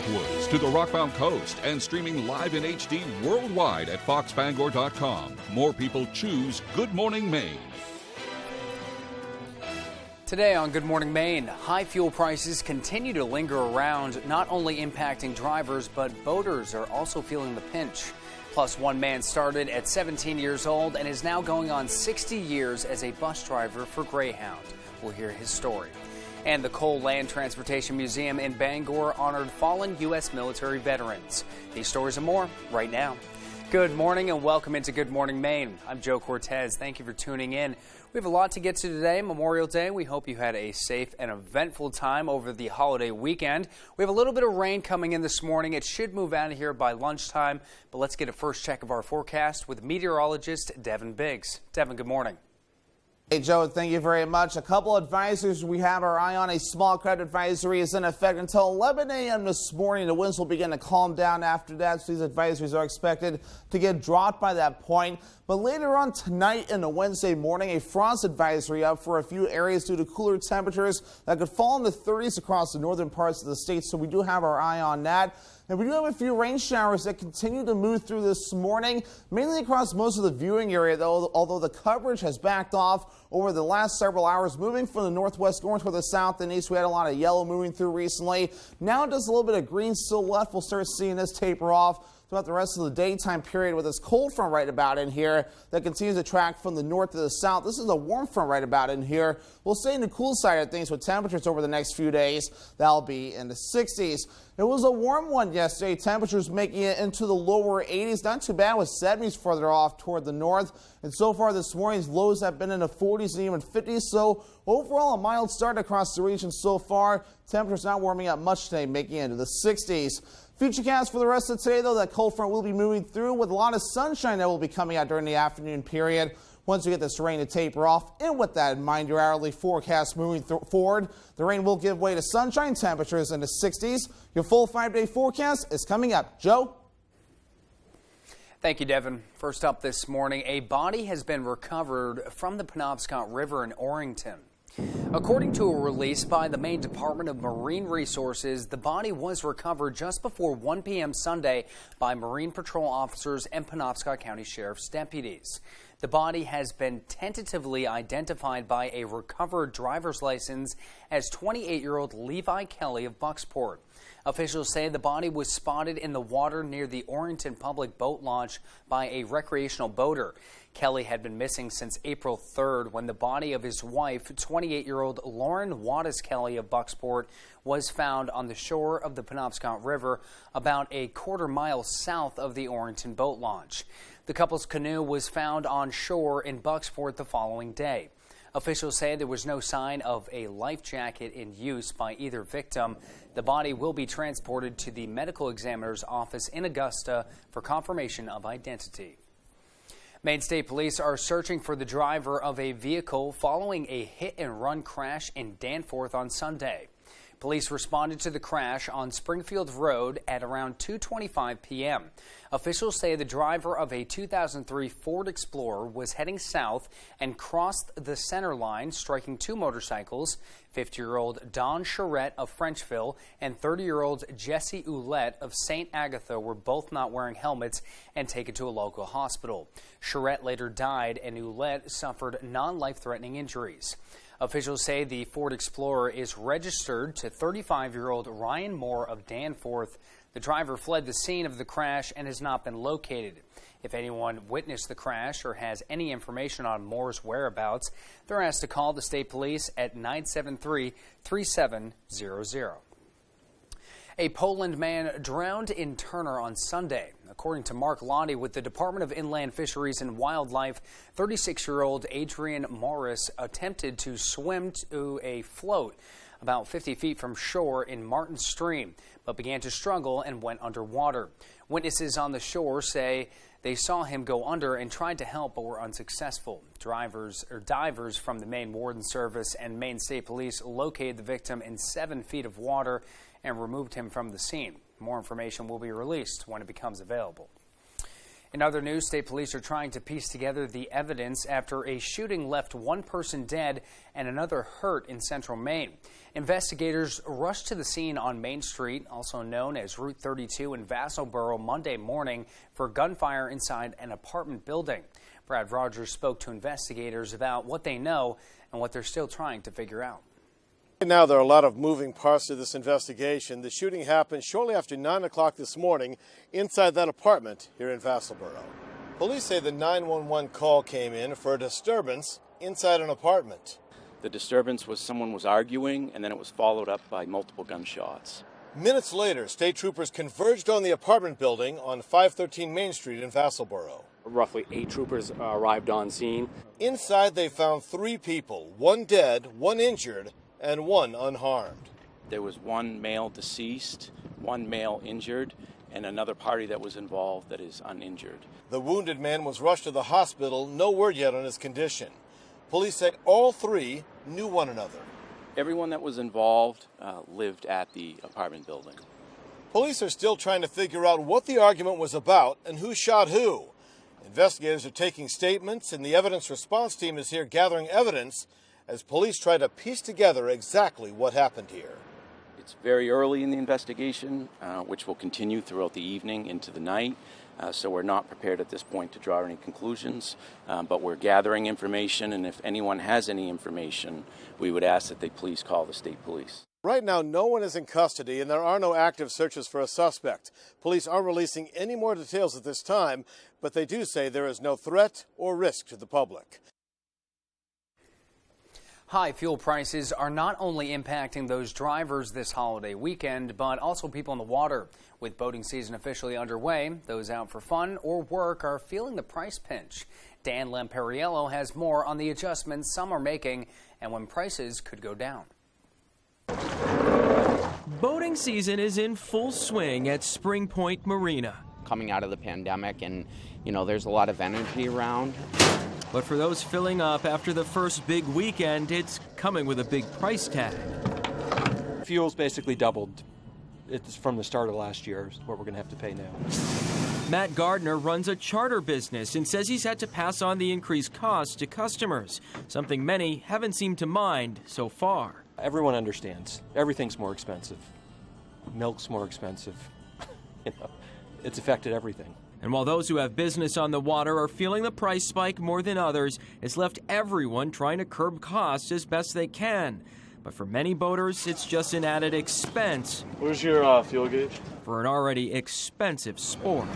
northwards to the Rockbound Coast and streaming live in HD worldwide at foxbangor.com. More people choose Good Morning Maine. Today on Good Morning Maine, high fuel prices continue to linger around, not only impacting drivers, but boaters are also feeling the pinch. Plus, one man started at 17 years old and is now going on 60 years as a bus driver for Greyhound. We'll hear his story. And the Coal Land Transportation Museum in Bangor honored fallen U.S. military veterans. These stories and more right now. Good morning and welcome into Good Morning Maine. I'm Joe Cortez. Thank you for tuning in. We have a lot to get to today, Memorial Day. We hope you had a safe and eventful time over the holiday weekend. We have a little bit of rain coming in this morning. It should move out of here by lunchtime, but let's get a first check of our forecast with meteorologist Devin Biggs. Devin, good morning. Hey, Joe, thank you very much. A couple advisories we have our eye on. A small cloud advisory is in effect until 11 a.m. this morning. The winds will begin to calm down after that, so these advisories are expected to get dropped by that point. But later on tonight and a Wednesday morning, a frost advisory up for a few areas due to cooler temperatures that could fall in the 30s across the northern parts of the state, so we do have our eye on that. And we do have a few rain showers that continue to move through this morning, mainly across most of the viewing area, though, although the coverage has backed off over the last several hours, moving from the northwest going toward the south and east. We had a lot of yellow moving through recently. Now just a little bit of green still left. We'll start seeing this taper off throughout the rest of the daytime period with this cold front right about in here that continues to track from the north to the south. This is a warm front right about in here. We'll stay in the cool side of things with temperatures over the next few days. That'll be in the 60s. It was a warm one yesterday. Temperatures making it into the lower 80s. Not too bad with 70s further off toward the north. And so far this morning's lows have been in the 40s and even 50s. So overall a mild start across the region so far. Temperatures not warming up much today, making it into the 60s. Futurecast for the rest of today, though, that cold front will be moving through with a lot of sunshine that will be coming out during the afternoon period once we get this rain to taper off. And with that in mind, your hourly forecast moving forward, the rain will give way to sunshine, temperatures in the 60s. Your full 5-day forecast is coming up. Joe? Thank you, Devin. First up this morning, a body has been recovered from the Penobscot River in Orrington. According to a release by the Maine Department of Marine Resources, the body was recovered just before 1 p.m. Sunday by Marine Patrol officers and Penobscot County Sheriff's deputies. The body has been tentatively identified by a recovered driver's license as 28-year-old Levi Kelly of Bucksport. Officials say the body was spotted in the water near the Orrington Public Boat Launch by a recreational boater. Kelly had been missing since April 3rd when the body of his wife, 28-year-old Lauren Wattis Kelly of Bucksport, was found on the shore of the Penobscot River about a quarter-mile south of the Orrington Boat Launch. The couple's canoe was found on shore in Bucksport the following day. Officials say there was no sign of a life jacket in use by either victim. The body will be transported to the medical examiner's office in Augusta for confirmation of identity. Maine State Police are searching for the driver of a vehicle following a hit-and-run crash in Danforth on Sunday. Police responded to the crash on Springfield Road at around 2:25 p.m. Officials say the driver of a 2003 Ford Explorer was heading south and crossed the center line, striking two motorcycles. 50-year-old Don Charette of Frenchville and 30-year-old Jesse Ouellette of St. Agatha were both not wearing helmets and taken to a local hospital. Charette later died and Ouellette suffered non-life-threatening injuries. Officials say the Ford Explorer is registered to 35-year-old Ryan Moore of Danforth. The driver fled the scene of the crash and has not been located. If anyone witnessed the crash or has any information on Moore's whereabouts, they're asked to call the state police at 973-3700. A Poland man drowned in Turner on Sunday. According to Mark Lottie with the Department of Inland Fisheries and Wildlife, 36-year-old Adrian Morris attempted to swim to a float about 50 feet from shore in Martin Stream, but began to struggle and went underwater. Witnesses on the shore say they saw him go under and tried to help but were unsuccessful. Divers from the Maine Warden Service and Maine State Police located the victim in 7 feet of water and removed him from the scene. More information will be released when it becomes available. In other news, state police are trying to piece together the evidence after a shooting left one person dead and another hurt in central Maine. Investigators rushed to the scene on Main Street, also known as Route 32 in Vassalboro, Monday morning for gunfire inside an apartment building. Brad Rogers spoke to investigators about what they know and what they're still trying to figure out. Right now, there are a lot of moving parts to this investigation. The shooting happened shortly after 9 o'clock this morning inside that apartment here in Vassalboro. Police say the 911 call came in for a disturbance inside an apartment. The disturbance was someone was arguing, and then it was followed up by multiple gunshots. Minutes later, state troopers converged on the apartment building on 513 Main Street in Vassalboro. Roughly 8 troopers arrived on scene. Inside, they found 3 people, 1 dead, 1 injured, and 1 unharmed. There was 1 male deceased, 1 male injured, and another party that was involved that is uninjured. The wounded man was rushed to the hospital. No word yet on his condition. Police say all 3 knew one another. Everyone that was involved lived at the apartment building. Police are still trying to figure out what the argument was about and who shot who. Investigators are taking statements, and the evidence response team is here gathering evidence as police try to piece together exactly what happened here. It's very early in the investigation, which will continue throughout the evening into the night. So we're not prepared at this point to draw any conclusions, but we're gathering information, and if anyone has any information, we would ask that they please call the state police. Right now, no one is in custody, and there are no active searches for a suspect. Police aren't releasing any more details at this time, but they do say there is no threat or risk to the public. High fuel prices are not only impacting those drivers this holiday weekend, but also people on the water. With boating season officially underway, those out for fun or work are feeling the price pinch. Dan Lampariello has more on the adjustments some are making and when prices could go down. Boating season is in full swing at Spring Point Marina. Coming out of the pandemic, and there's a lot of energy around. But for those filling up after the first big weekend, it's coming with a big price tag. Fuel's basically doubled. It's from the start of last year, what we're going to have to pay now. Matt Gardner runs a charter business and says he's had to pass on the increased costs to customers, something many haven't seemed to mind so far. Everyone understands. Everything's more expensive. Milk's more expensive. It's affected everything. And while those who have business on the water are feeling the price spike more than others, it's left everyone trying to curb costs as best they can. But for many boaters, it's just an added expense. Where's your fuel gauge? For an already expensive sport.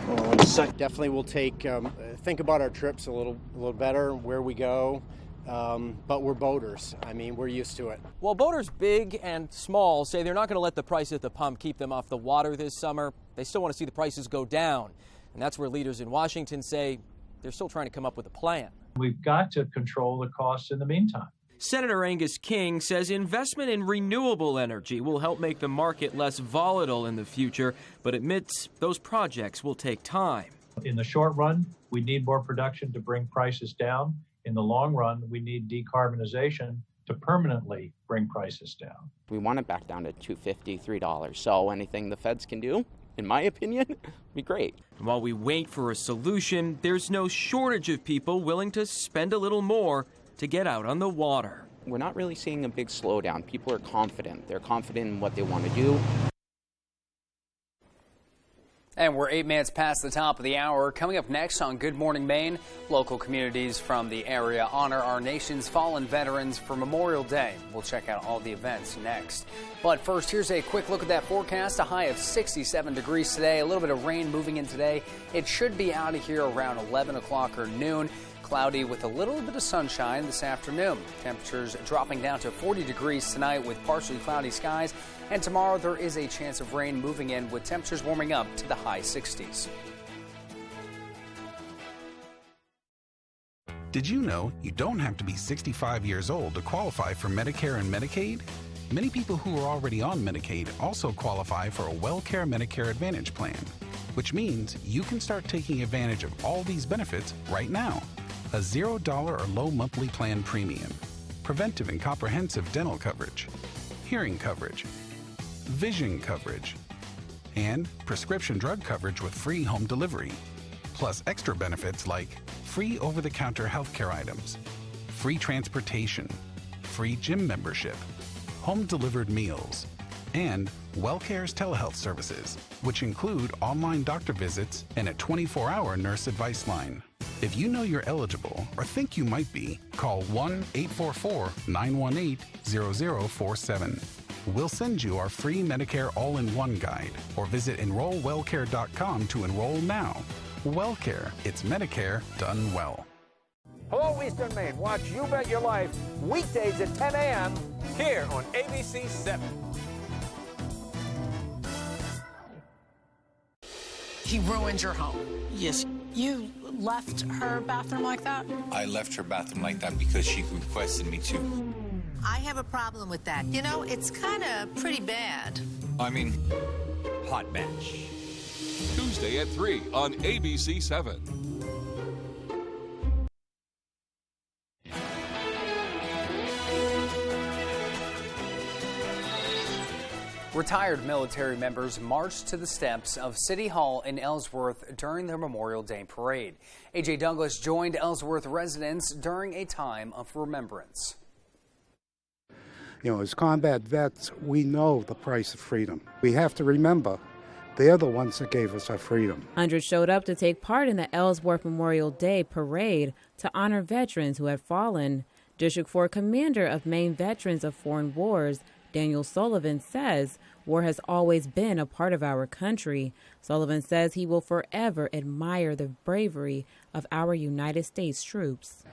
Definitely we'll think about our trips a little better, where we go. But we're boaters. We're used to it. Well, boaters big and small say they're not going to let the price at the pump keep them off the water this summer. They still want to see the prices go down. And that's where leaders in Washington say they're still trying to come up with a plan. We've got to control the costs in the meantime. Senator Angus King says investment in renewable energy will help make the market less volatile in the future, but admits those projects will take time. In the short run, we need more production to bring prices down. In the long run, we need decarbonization to permanently bring prices down. We want it back down to $2.50, $3. So anything the feds can do, in my opinion, would be great. And while we wait for a solution, there's no shortage of people willing to spend a little more to get out on the water. We're not really seeing a big slowdown. People are confident. They're confident in what they want to do. And we're 8 minutes past the top of the hour. Coming up next on Good Morning Maine, local communities from the area honor our nation's fallen veterans for Memorial Day. We'll check out all the events next. But first, here's a quick look at that forecast. A high of 67 degrees today. A little bit of rain moving in today. It should be out of here around 11 o'clock or noon. Cloudy with a little bit of sunshine this afternoon. Temperatures dropping down to 40 degrees tonight with partially cloudy skies. And tomorrow there is a chance of rain moving in with temperatures warming up to the high 60s. Did you know you don't have to be 65 years old to qualify for Medicare and Medicaid? Many people who are already on Medicaid also qualify for a WellCare Medicare Advantage plan, which means you can start taking advantage of all these benefits right now. A $0 or low monthly plan premium, preventive and comprehensive dental coverage, hearing coverage, vision coverage, and prescription drug coverage with free home delivery. plus extra benefits like free over-the-counter healthcare items, free transportation, free gym membership, home-delivered meals, and WellCare's telehealth services, which include online doctor visits and a 24-hour nurse advice line. If you know you're eligible or think you might be, call 1-844-918-0047. We'll send you our free Medicare All-in-One Guide or visit enrollwellcare.com to enroll now. WellCare, it's Medicare done well. Hello, Eastern Maine. Watch You Bet Your Life weekdays at 10 a.m. here on ABC 7. He ruined your home. Yes. You left her bathroom like that? I left her bathroom like that because she requested me to. I have a problem with that. You know, it's kind of pretty bad. I mean, hot bench. Tuesday at 3 on ABC 7. Retired military members marched to the steps of City Hall in Ellsworth during their Memorial Day parade. A.J. Douglas joined Ellsworth residents during a time of remembrance. You know, as combat vets, we know the price of freedom. We have to remember they're the ones that gave us our freedom. Hundreds showed up to take part in the Ellsworth Memorial Day parade to honor veterans who had fallen. District 4 Commander of Maine Veterans of Foreign Wars, Daniel Sullivan, says war has always been a part of our country. Sullivan says he will forever admire the bravery of our United States troops.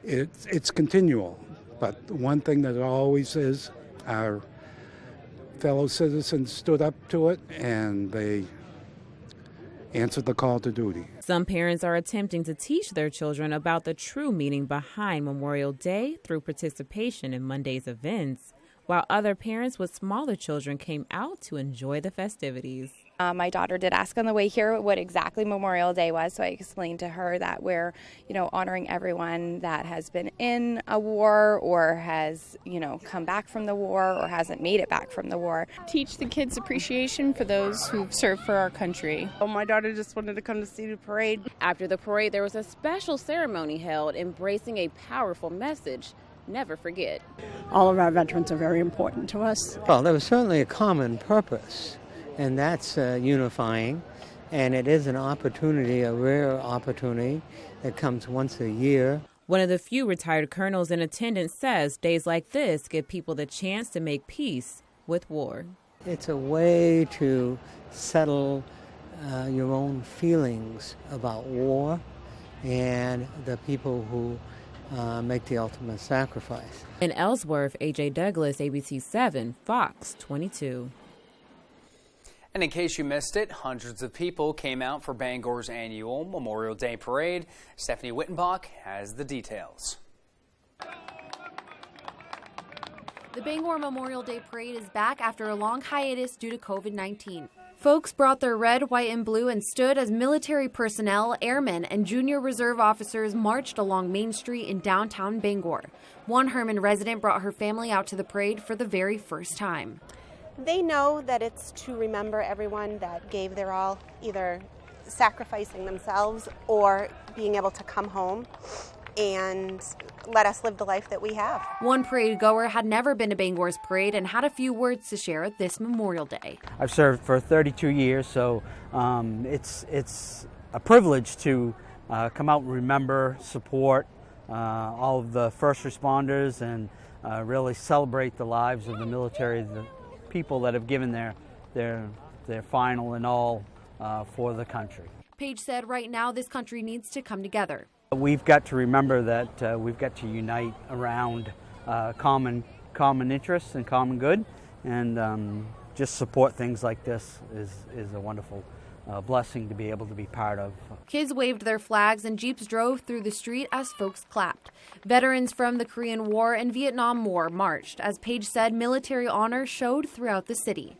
It's continual, but one thing that always is, our fellow citizens stood up to it and they answered the call to duty. Some parents are attempting to teach their children about the true meaning behind Memorial Day through participation in Monday's events, while other parents with smaller children came out to enjoy the festivities. My daughter did ask on the way here what exactly Memorial Day was, so I explained to her that we're, honoring everyone that has been in a war or has, come back from the war or hasn't made it back from the war. Teach the kids appreciation for those who've served for our country. Oh, my daughter just wanted to come to see the parade. After the parade, there was a special ceremony held embracing a powerful message: never forget. All of our veterans are very important to us. Well, there was certainly a common purpose, and that's unifying, and it is an opportunity, a rare opportunity that comes once a year. One of the few retired colonels in attendance says days like this give people the chance to make peace with war. It's a way to settle your own feelings about war and the people who make the ultimate sacrifice. In Ellsworth, A.J. Douglas, ABC 7, Fox 22. And in case you missed it, hundreds of people came out for Bangor's annual Memorial Day Parade. Stephanie Wittenbach has the details. The Bangor Memorial Day Parade is back after a long hiatus due to COVID-19. Folks brought their red, white, and blue and stood as military personnel, airmen, and junior reserve officers marched along Main Street in downtown Bangor. One Herman resident brought her family out to the parade for the very first time. They know that it's to remember everyone that gave their all, either sacrificing themselves or being able to come home and let us live the life that we have. One parade goer had never been to Bangor's parade and had a few words to share this Memorial Day. I've served for 32 years, so it's a privilege to come out and remember, support all of the first responders and really celebrate the lives of the military, the people that have given their final and all for the country. Page said right now this country needs to come together. We've got to remember that we've got to unite around common interests and common good, and just support things like this is a wonderful blessing to be able to be part of. Kids waved their flags and Jeeps drove through the street as folks clapped. Veterans from the Korean War and Vietnam War marched. As Page said, military honor showed throughout the city.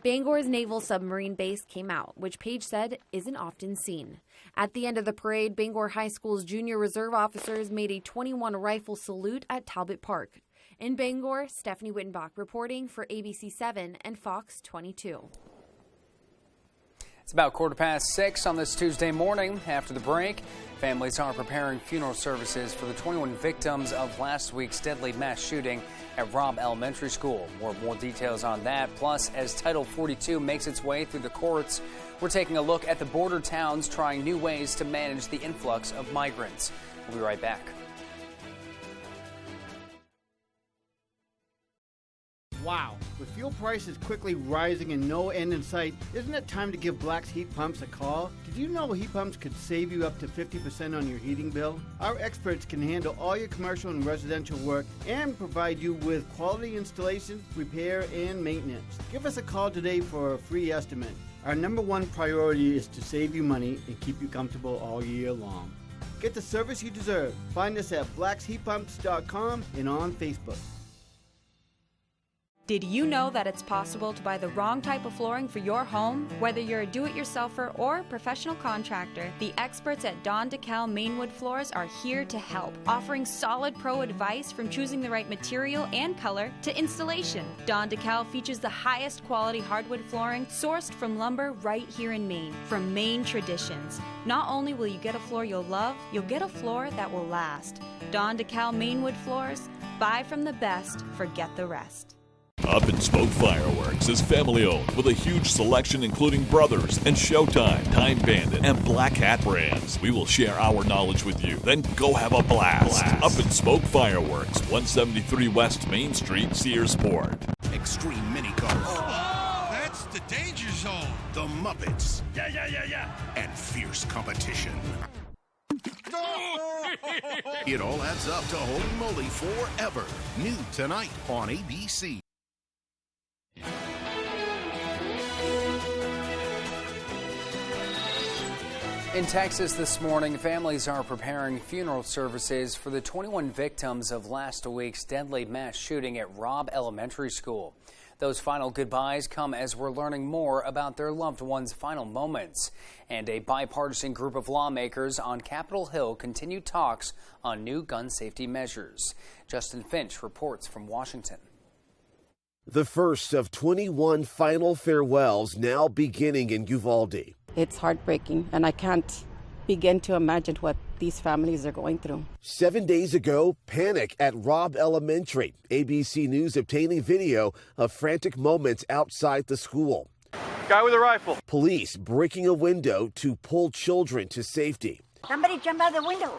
Bangor's Naval Submarine Base came out, which Page said isn't often seen. At the end of the parade, Bangor High School's junior reserve officers made a 21 rifle salute at Talbot Park. In Bangor, Stephanie Wittenbach reporting for ABC 7 and Fox 22. It's about 6:15 on this Tuesday morning. After the break, families are preparing funeral services for the 21 victims of last week's deadly mass shooting at Robb Elementary School. More details on that. Plus, as Title 42 makes its way through the courts, we're taking a look at the border towns trying new ways to manage the influx of migrants. We'll be right back. Wow, with fuel prices quickly rising and no end in sight, isn't it time to give Black's Heat Pumps a call? Did you know heat pumps could save you up to 50% on your heating bill? Our experts can handle all your commercial and residential work and provide you with quality installation, repair, and maintenance. Give us a call today for a free estimate. Our number one priority is to save you money and keep you comfortable all year long. Get the service you deserve. Find us at blacksheatpumps.com and on Facebook. Did you know that it's possible to buy the wrong type of flooring for your home? Whether you're a do-it-yourselfer or professional contractor, the experts at Don DeKalb Mainwood Floors are here to help, offering solid pro advice from choosing the right material and color to installation. Don DeKalb features the highest quality hardwood flooring sourced from lumber right here in Maine, from Maine traditions. Not only will you get a floor you'll love, you'll get a floor that will last. Don DeKalb Mainwood Floors, buy from the best, forget the rest. Up and Smoke Fireworks is family-owned with a huge selection including Brothers and Showtime, Time Bandit, and Black Hat brands. We will share our knowledge with you, then go have a blast. Up and Smoke Fireworks, 173 West Main Street, Searsport. Extreme mini cars. Oh, that's the danger zone. The Muppets. Yeah. And fierce competition. It all adds up to Holy Moly Forever. New tonight on ABC. In Texas this morning, families are preparing funeral services for the 21 victims of last week's deadly mass shooting at Robb Elementary School. Those final goodbyes come as we're learning more about their loved ones' final moments. And a bipartisan group of lawmakers on Capitol Hill continue talks on new gun safety measures. Justin Finch reports from Washington. The first of 21 final farewells now beginning in Uvalde. It's heartbreaking, and I can't begin to imagine what these families are going through. 7 days ago, panic at Robb Elementary. ABC News obtaining video of frantic moments outside the school. Guy with a rifle. Police breaking a window to pull children to safety. Somebody jump out the window.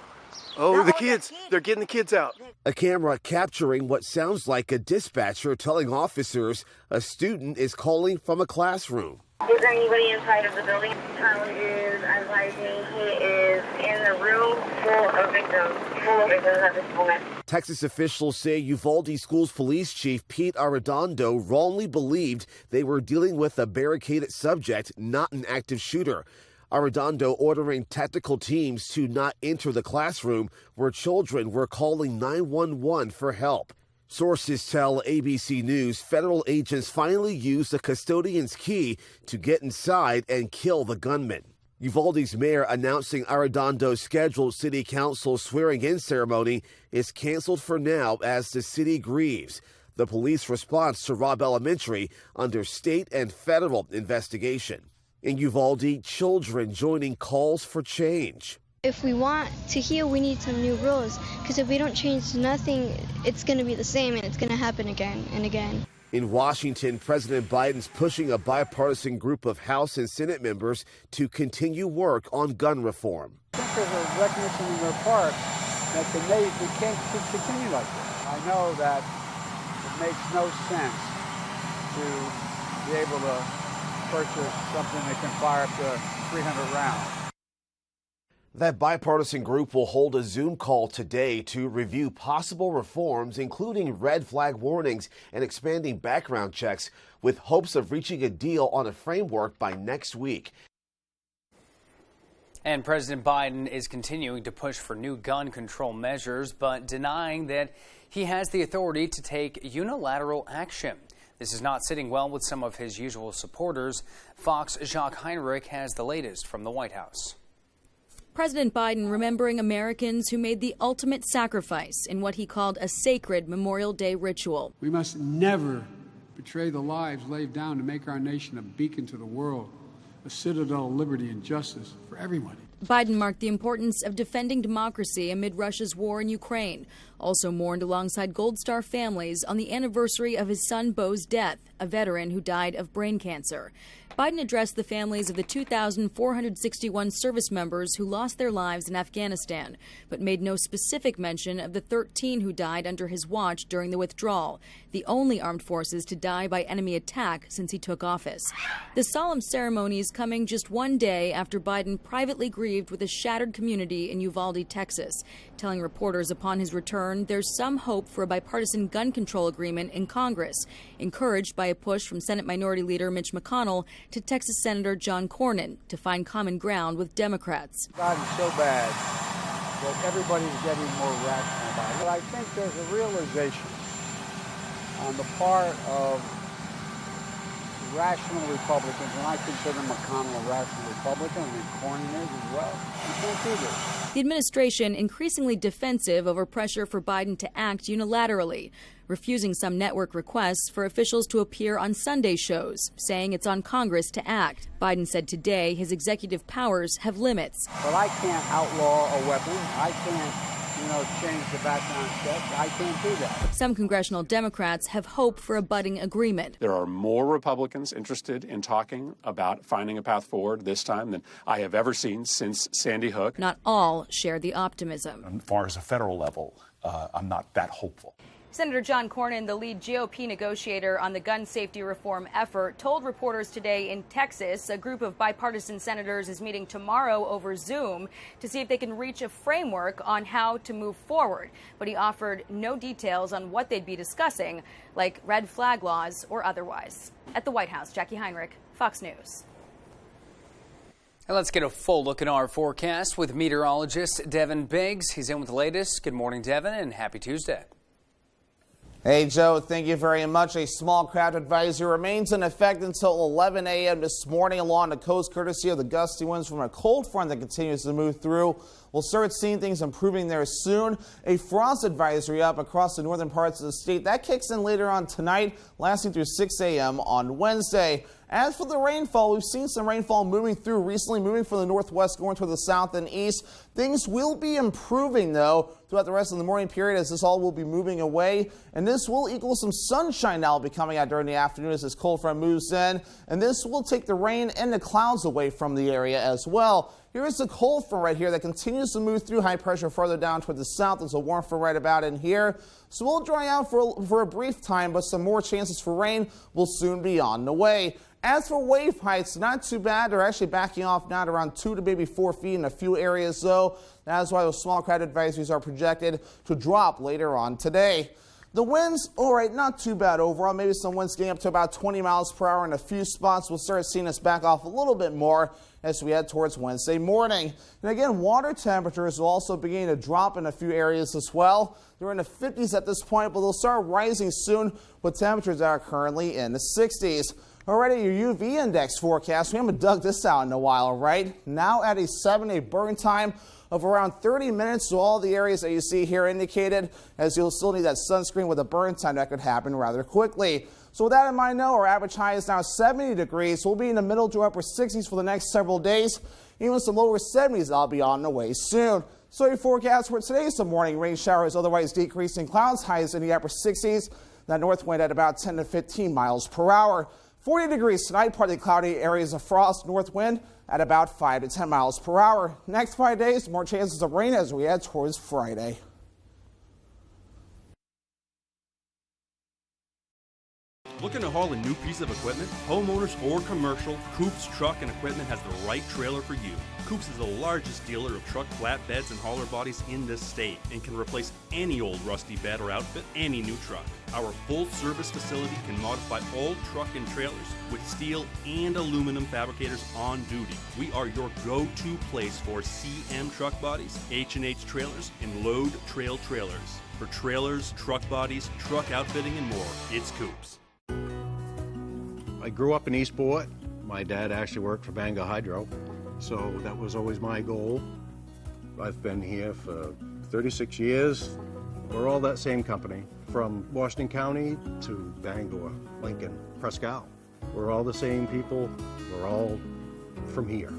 Oh, the kids. They're getting the kids out. A camera capturing what sounds like a dispatcher telling officers a student is calling from a classroom. Is there anybody inside of the building? Tyler is advising he is in the room full of victims at this moment. Texas officials say Uvalde Schools Police Chief Pete Arredondo wrongly believed they were dealing with a barricaded subject, not an active shooter. Arredondo ordering tactical teams to not enter the classroom where children were calling 911 for help. Sources tell ABC News federal agents finally used a custodian's key to get inside and kill the gunman. Uvalde's mayor announcing Arredondo's scheduled city council swearing-in ceremony is canceled for now as the city grieves. The police response to Robb Elementary under state and federal investigation. In Uvalde, children joining calls for change. If we want to heal, we need some new rules, because if we don't change nothing, it's going to be the same and it's going to happen again and again. In Washington, President Biden's pushing a bipartisan group of House and Senate members to continue work on gun reform. I think there's a recognition in their part that we can't continue like this. I know that it makes no sense to be able to purchase something that can fire up to 300 rounds. That bipartisan group will hold a Zoom call today to review possible reforms, including red flag warnings and expanding background checks, with hopes of reaching a deal on a framework by next week. And President Biden is continuing to push for new gun control measures, but denying that he has the authority to take unilateral action. This is not sitting well with some of his usual supporters. Fox' Jacques Heinrich has the latest from the White House. President Biden remembering Americans who made the ultimate sacrifice in what he called a sacred Memorial Day ritual. We must never betray the lives laid down to make our nation a beacon to the world a citadel of liberty and justice for everyone. Biden marked the importance of defending democracy amid Russia's war in Ukraine. Also mourned alongside Gold Star families on the anniversary of his son Beau's death, a veteran who died of brain cancer. Biden addressed the families of the 2,461 service members who lost their lives in Afghanistan, but made no specific mention of the 13 who died under his watch during the withdrawal, the only armed forces to die by enemy attack since he took office. The solemn ceremony is coming just one day after Biden privately grieved with a shattered community in Uvalde, Texas, telling reporters upon his return there's some hope for a bipartisan gun control agreement in Congress, encouraged by a push from Senate Minority Leader Mitch McConnell to Texas Senator John Cornyn to find common ground with Democrats. Gotten so bad that everybody's getting more rational about it. But I think there's a realization on the part of rational Republicans, and I consider McConnell a rational Republican, and Cornyn is as well. You can't do this. The administration increasingly defensive over pressure for Biden to act unilaterally, refusing some network requests for officials to appear on Sunday shows, saying it's on Congress to act. Biden said today his executive powers have limits. But I can't outlaw a weapon. I can't, change the background check. I can't do that. Some congressional Democrats have hope for a budding agreement. There are more Republicans interested in talking about finding a path forward this time than I have ever seen since Sandy Hook. Not all share the optimism. As far as a federal level, I'm not that hopeful. Senator John Cornyn, the lead GOP negotiator on the gun safety reform effort, told reporters today in Texas a group of bipartisan senators is meeting tomorrow over Zoom to see if they can reach a framework on how to move forward. But he offered no details on what they'd be discussing, like red flag laws or otherwise. At the White House, Jackie Heinrich, Fox News. And let's get a full look at our forecast with meteorologist Devin Biggs. He's in with the latest. Good morning, Devin, and happy Tuesday. Hey, Joe, thank you very much. A small craft advisory remains in effect until 11 a.m. this morning along the coast, courtesy of the gusty winds from a cold front that continues to move through. We'll start seeing things improving there soon. A frost advisory up across the northern parts of the state. That kicks in later on tonight, lasting through 6 a.m. on Wednesday. As for the rainfall, we've seen some rainfall moving through recently, moving from the northwest going toward the south and east. Things will be improving, though, throughout the rest of the morning period as this all will be moving away. And this will equal some sunshine now will be coming out during the afternoon as this cold front moves in. And this will take the rain and the clouds away from the area as well. Here's the cold front right here that continues to move through high pressure farther down toward the south. There's a warm front right about in here. So we'll dry out for a brief time, but some more chances for rain will soon be on the way. As for wave heights, not too bad. They're actually backing off now at around 2 to maybe 4 feet in a few areas, though. That's why those small craft advisories are projected to drop later on today. The winds, all right, not too bad overall. Maybe some winds getting up to about 20 miles per hour in a few spots. We'll start seeing us back off a little bit more as we head towards Wednesday morning. And again, water temperatures will also begin to drop in a few areas as well. They're in the 50s at this point, but they'll start rising soon with temperatures that are currently in the 60s. Already your UV index forecast, we haven't dug this out in a while, right? Now at a 7-day burn time of around 30 minutes, so all the areas that you see here indicated, as you'll still need that sunscreen with a burn time that could happen rather quickly. So with that in mind, though, our average high is now 70 degrees. We'll be in the middle to upper 60s for the next several days. Even some lower 70s that'll be on the way soon. So your forecast for today, some morning rain showers, otherwise decreasing clouds, highs in the upper 60s. That north wind at about 10 to 15 miles per hour. 40 degrees tonight, partly cloudy areas of frost, north wind at about 5 to 10 miles per hour. Next 5 days, more chances of rain as we head towards Friday. Looking to haul a new piece of equipment? Homeowners or commercial, Coops Truck and Equipment has the right trailer for you. Coops is the largest dealer of truck flatbeds and hauler bodies in this state and can replace any old rusty bed or outfit any new truck. Our full-service facility can modify all truck and trailers with steel and aluminum fabricators on duty. We are your go-to place for CM truck bodies, H&H trailers, and load trail trailers. For trailers, truck bodies, truck outfitting, and more, it's Coops. I grew up in Eastport. My dad actually worked for Bangor Hydro, so that was always my goal. I've been here for 36 years. We're all that same company, from Washington County to Bangor, Lincoln, Presque Isle. We're all the same people. We're all from here.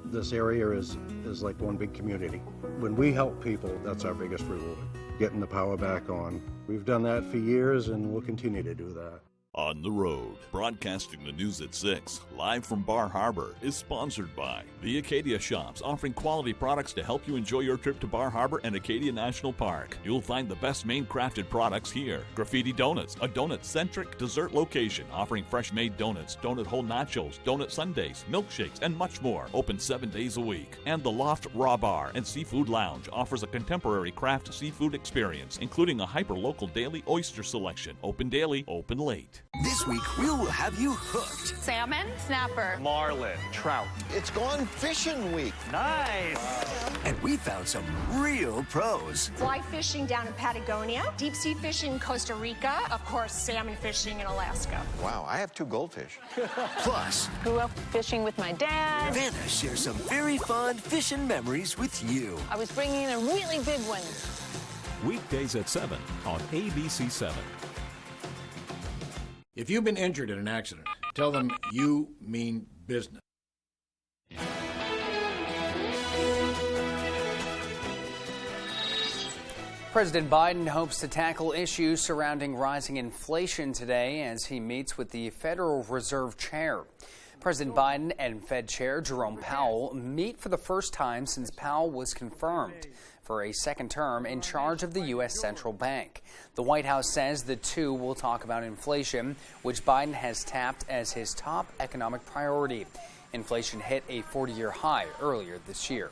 This area is like one big community. When we help people, that's our biggest reward, getting the power back on. We've done that for years, and we'll continue to do that. On the Road, broadcasting the news at 6, live from Bar Harbor, is sponsored by the Acadia Shops, offering quality products to help you enjoy your trip to Bar Harbor and Acadia National Park. You'll find the best Maine-crafted products here. Graffiti Donuts, a donut-centric dessert location, offering fresh-made donuts, donut hole nachos, donut sundaes, milkshakes, and much more. Open 7 days a week. And the Loft Raw Bar and Seafood Lounge offers a contemporary craft seafood experience, including a hyper-local daily oyster selection. Open daily, open late. This week, we'll have you hooked. Salmon, snapper, Marlin, trout. It's gone fishing week. Nice. And we found some real pros. Fly fishing down in Patagonia, deep sea fishing in Costa Rica, of course, salmon fishing in Alaska. Wow, I have 2 goldfish. Plus, Grew up fishing with my dad. Vanna shares some very fun fishing memories with you. I was bringing in a really big one. Weekdays at 7 on ABC 7. If you've been injured in an accident, tell them you mean business. President Biden hopes to tackle issues surrounding rising inflation today as he meets with the Federal Reserve Chair. President Biden and Fed Chair Jerome Powell meet for the first time since Powell was confirmed for a second term in charge of the U.S. Central Bank. The White House says the two will talk about inflation, which Biden has tapped as his top economic priority. Inflation hit a 40-year high earlier this year.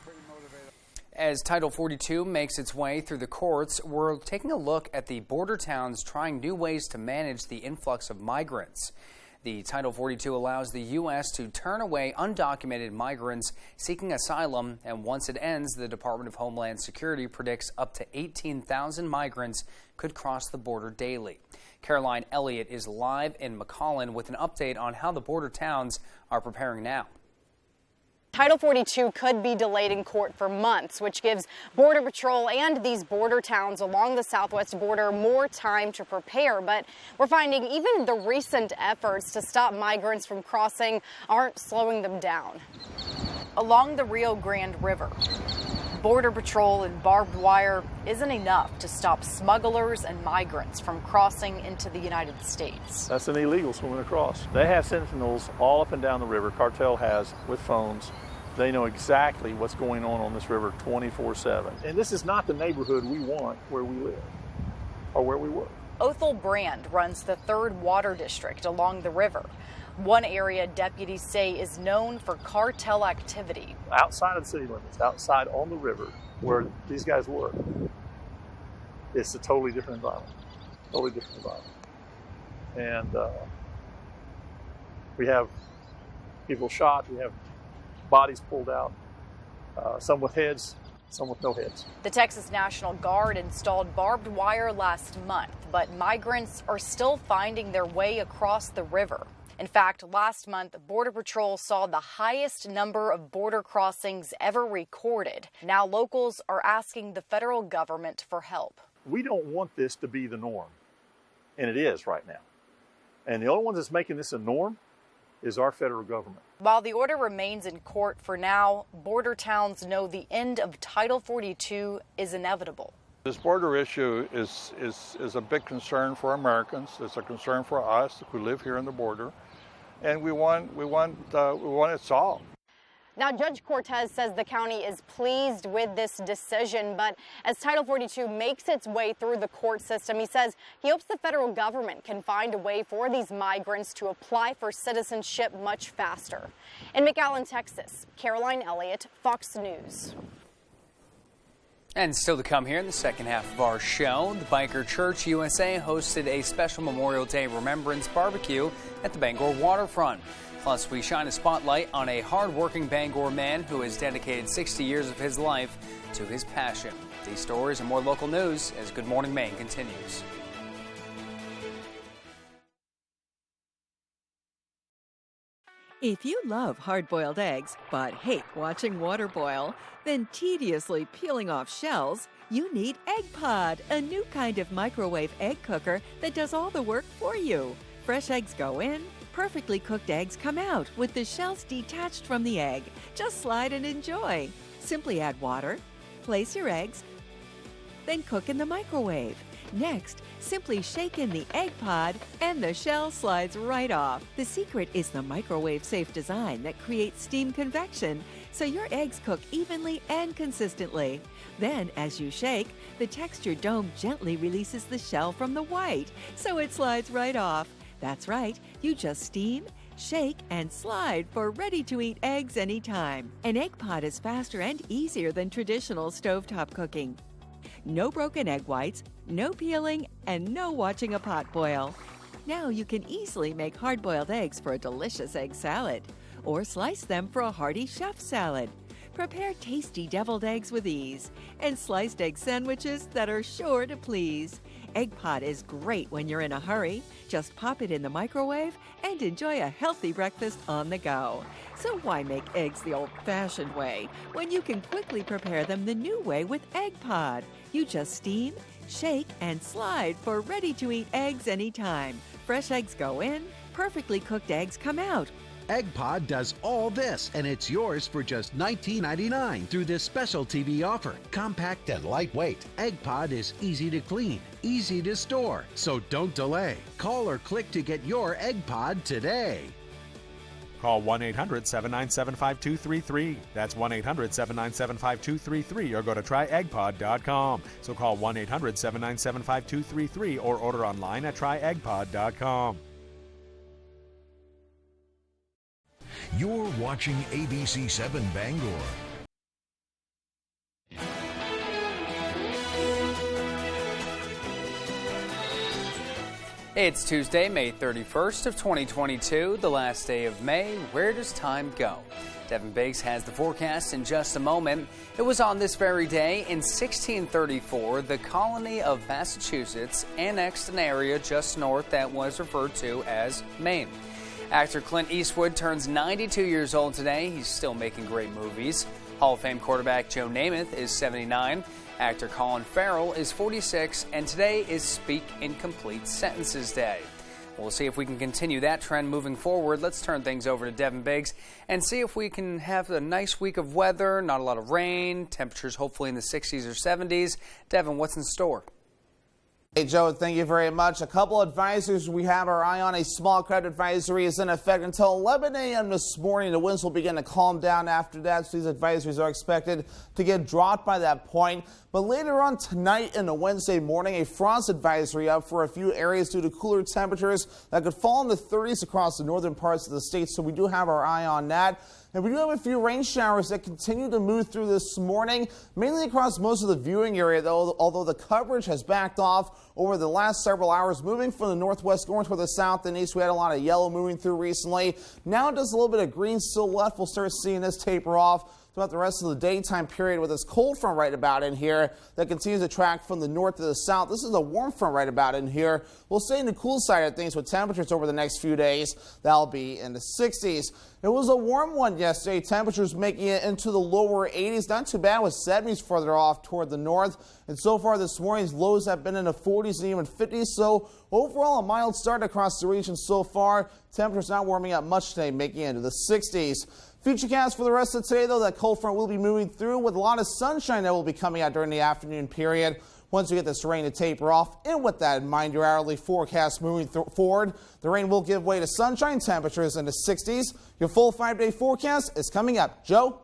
As Title 42 makes its way through the courts, we're taking a look at the border towns trying new ways to manage the influx of migrants. The Title 42 allows the U.S. to turn away undocumented migrants seeking asylum, and once it ends, the Department of Homeland Security predicts up to 18,000 migrants could cross the border daily. Caroline Elliott is live in McAllen with an update on how the border towns are preparing now. Title 42 could be delayed in court for months, which gives Border Patrol and these border towns along the southwest border more time to prepare. But we're finding even the recent efforts to stop migrants from crossing aren't slowing them down. Along the Rio Grande River, Border Patrol and barbed wire isn't enough to stop smugglers and migrants from crossing into the United States. That's an illegal swimming across. They have sentinels all up and down the river. Cartel has with phones. They know exactly what's going on this river 24/7. And this is not the neighborhood we want where we live or where we work. Othel Brand runs the 3rd Water District along the river. One area deputies say is known for cartel activity. Outside of the city limits, outside on the river where these guys work, it's a totally different environment. Totally different environment. And we have people shot, we have bodies pulled out, some with heads, some with no heads. The Texas National Guard installed barbed wire last month, but migrants are still finding their way across the river. In fact, last month, Border Patrol saw the highest number of border crossings ever recorded. Now locals are asking the federal government for help. We don't want this to be the norm, and it is right now. And the only one that's making this a norm is our federal government. While the order remains in court for now, border towns know the end of Title 42 is inevitable. This border issue is a big concern for Americans. It's a concern for us who live here on the border, and we want it solved. Now, Judge Cortez says the county is pleased with this decision, but as Title 42 makes its way through the court system, he says he hopes the federal government can find a way for these migrants to apply for citizenship much faster. In McAllen, Texas, Caroline Elliott, Fox News. And still to come here in the second half of our show, the Biker Church USA hosted a special Memorial Day Remembrance barbecue at the Bangor waterfront. Plus, we shine a spotlight on a hard-working Bangor man who has dedicated 60 years of his life to his passion. These stories and more local news as Good Morning Maine continues. If you love hard-boiled eggs but hate watching water boil, then tediously peeling off shells, you need Egg Pod, a new kind of microwave egg cooker that does all the work for you. Fresh eggs go in, Perfectly cooked eggs come out with the shells detached from the egg. Just slide and enjoy. Simply add water, place your eggs, then cook in the microwave. Next, simply shake in the egg pod and the shell slides right off. The secret is the microwave-safe design that creates steam convection, so your eggs cook evenly and consistently. Then, as you shake, the textured dome gently releases the shell from the white, so it slides right off. That's right, you just steam, shake, and slide for ready-to-eat eggs anytime. An egg pod is faster and easier than traditional stovetop cooking. No broken egg whites, no peeling, and no watching a pot boil. Now you can easily make hard-boiled eggs for a delicious egg salad, or slice them for a hearty chef salad. Prepare tasty deviled eggs with ease, and sliced egg sandwiches that are sure to please. Egg pot is great when you're in a hurry. Just pop it in the microwave and enjoy a healthy breakfast on the go. So why make eggs the old-fashioned way when you can quickly prepare them the new way with Egg Pod? You just steam, shake, and slide for ready-to-eat eggs anytime. Fresh eggs go in, perfectly cooked eggs come out. Egg Pod does all this, and it's yours for just $19.99 through this special TV offer. Compact and lightweight, Egg Pod is easy to clean, easy to store, so don't delay. Call or click to get your Egg Pod today. Call 1-800-797-5233. That's 1-800-797-5233 or go to tryeggpod.com. So call 1-800-797-5233 or order online at tryeggpod.com. You're watching ABC 7 Bangor. It's Tuesday, May 31st of 2022, the last day of May. Where does time go? Devin Biggs has the forecast in just a moment. It was on this very day in 1634, the colony of Massachusetts annexed an area just north that was referred to as Maine. Actor Clint Eastwood turns 92 years old today. He's still making great movies. Hall of Fame quarterback Joe Namath is 79. Actor Colin Farrell is 46. And today is Speak in Complete Sentences Day. We'll see if we can continue that trend moving forward. Let's turn things over to Devin Biggs and see if we can have a nice week of weather, not a lot of rain, temperatures hopefully in the 60s or 70s. Devin, what's in store? Hey, Joe, thank you very much. A couple advisories we have our eye on. A small crowd advisory is in effect until 11 a.m. this morning. The winds will begin to calm down after that, so these advisories are expected to get dropped by that point. But later on tonight and a Wednesday morning, a frost advisory up for a few areas due to cooler temperatures that could fall in the 30s across the northern parts of the state, so we do have our eye on that. And we do have a few rain showers that continue to move through this morning, mainly across most of the viewing area, though, although the coverage has backed off over the last several hours, moving from the northwest going toward the south and east. We had a lot of yellow moving through recently. Now just a little bit of green still left. We'll start seeing this taper off throughout the rest of the daytime period with this cold front right about in here that continues to track from the north to the south. This is a warm front right about in here. We'll stay in the cool side of things with temperatures over the next few days. That'll be in the 60s. It was a warm one yesterday. Temperatures making it into the lower 80s. Not too bad with 70s further off toward the north. And so far this morning's lows have been in the 40s and even 50s. So overall, a mild start across the region so far. Temperatures not warming up much today, making it into the 60s. Futurecast for the rest of today, though, that cold front will be moving through with a lot of sunshine that will be coming out during the afternoon period once we get this rain to taper off. And with that in mind, your hourly forecast moving forward, the rain will give way to sunshine, temperatures in the 60s. Your full 5-day forecast is coming up. Joe?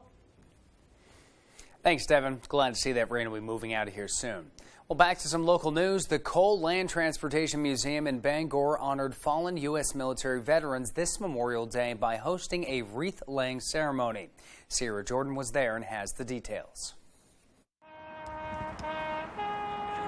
Thanks, Devin. Glad to see that rain will be moving out of here soon. Well, back to some local news. The Coal Land Transportation Museum in Bangor honored fallen U.S. military veterans this Memorial Day by hosting a wreath-laying ceremony. Sierra Jordan was there and has the details.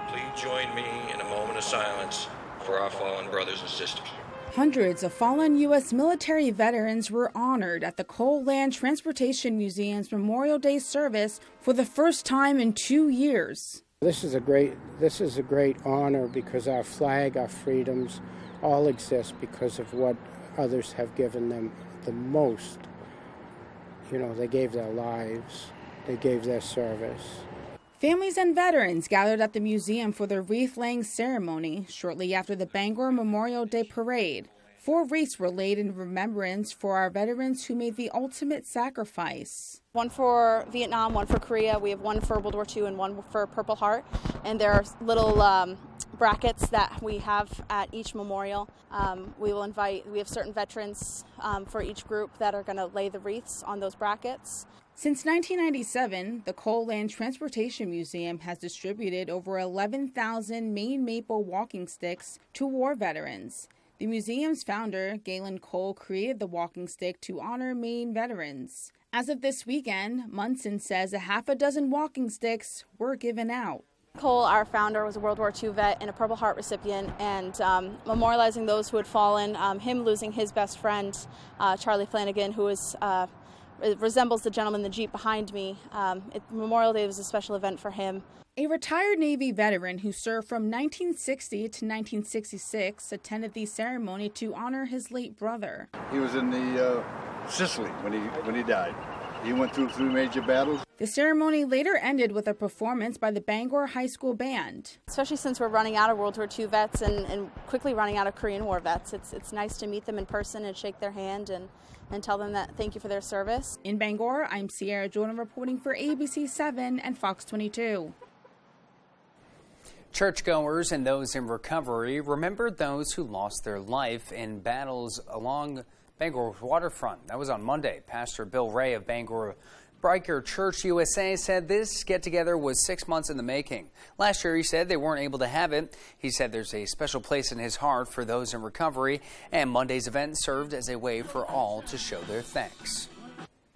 Please join me in a moment of silence for our fallen brothers and sisters. Hundreds of fallen U.S. military veterans were honored at the Coal Land Transportation Museum's Memorial Day service for the first time in 2 years. This is a great honor because our flag, our freedoms, all exist because of what others have given them the most. You know, they gave their lives, they gave their service. Families and veterans gathered at the museum for the wreath-laying ceremony shortly after the Bangor Memorial Day Parade. 4 wreaths were laid in remembrance for our veterans who made the ultimate sacrifice. One for Vietnam, one for Korea. We have one for World War II and one for Purple Heart. And there are little brackets that we have at each memorial. We have certain veterans for each group that are going to lay the wreaths on those brackets. Since 1997, the Coal Land Transportation Museum has distributed over 11,000 Maine maple walking sticks to war veterans. The museum's founder, Galen Cole, created the walking stick to honor Maine veterans. As of this weekend, Munson says a half a dozen walking sticks were given out. Cole, our founder, was a World War II vet and a Purple Heart recipient, and memorializing those who had fallen, him losing his best friend, Charlie Flanagan, who resembles the gentleman in the Jeep behind me. Memorial Day was a special event for him. A retired Navy veteran who served from 1960 to 1966 attended the ceremony to honor his late brother. He was in the Sicily when he died. He went through 3 major battles. The ceremony later ended with a performance by the Bangor High School Band. Especially since we're running out of World War II vets and quickly running out of Korean War vets, it's nice to meet them in person and shake their hand and tell them that thank you for their service. In Bangor, I'm Sierra Jordan reporting for ABC 7 and Fox 22. Churchgoers and those in recovery remembered those who lost their life in battles along Bangor's waterfront. That was on Monday. Pastor Bill Ray of Bangor Biker Church USA said this get-together was 6 months in the making. Last year, he said they weren't able to have it. He said there's a special place in his heart for those in recovery, and Monday's event served as a way for all to show their thanks.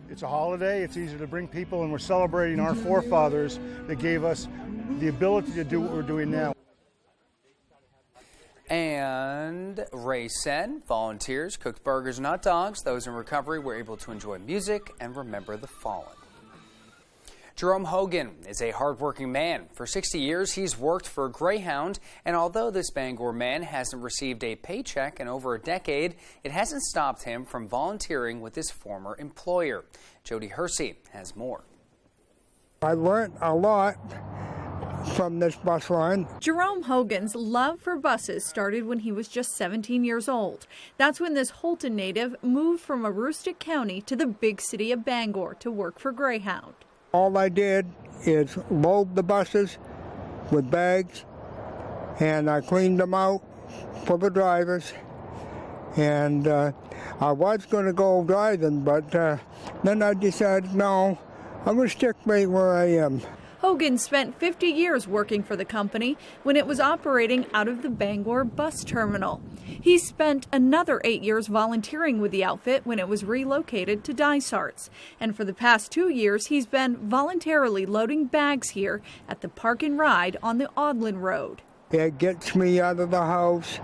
It's a holiday. It's easy to bring people, and we're celebrating our forefathers that gave us the ability to do what we're doing now. And Ray said volunteers cooked burgers and hot dogs. Those in recovery were able to enjoy music and remember the fallen. Jerome Hogan is a hardworking man. For 60 years, he's worked for Greyhound, and although this Bangor man hasn't received a paycheck in over a decade, it hasn't stopped him from volunteering with his former employer. Jody Hersey has more. I learned a lot from this bus line. Jerome Hogan's love for buses started when he was just 17 years old. That's when this Holton native moved from Aroostook County to the big city of Bangor to work for Greyhound. All I did is load the buses with bags, and I cleaned them out for the drivers. And I was going to go driving, but then I decided, no, I'm going to stick right where I am. Hogan spent 50 years working for the company when it was operating out of the Bangor bus terminal. He spent another 8 years volunteering with the outfit when it was relocated to Dysarts. And for the past 2 years, he's been voluntarily loading bags here at the Park and Ride on the Audlin Road. It gets me out of the house